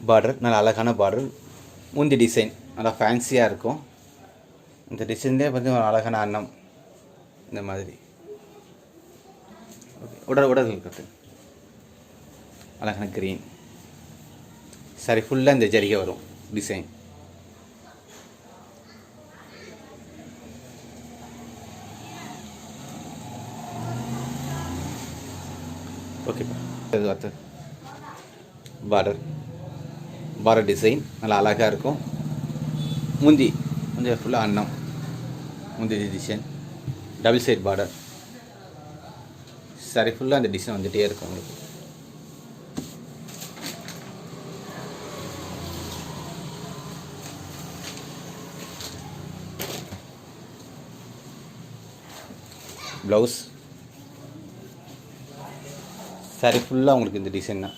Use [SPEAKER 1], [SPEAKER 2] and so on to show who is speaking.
[SPEAKER 1] Border நல்ல அழகான border. முந்தி டிசைன் நல்லா ஃபேன்சியாக இருக்கும். இந்த டிசைன்லேயே பார்த்திங்கன்னா ஒரு அழகான அன்னம் இந்த மாதிரி. ஓகே, உடல் இருக்கிறது அழகான க்ரீன். சரி, ஃபுல்லாக இந்த ஜரிகை வரும் டிசைன். ஓகேப்பா. இது பார்த்து பார்டர் டிசைன் நல்லா அழகாக இருக்கும். முந்தி ஃபுல்லாக அன்னம். முந்தி டிசைன் டபுள் சைட் பார்டர். சரி, ஃபுல்லாக அந்த டிசைன் வந்துகிட்டே இருக்கும் உங்களுக்கு. ப்ளவுஸ். சரி, ஃபுல்லாக உங்களுக்கு இந்த டிசைன் தான்.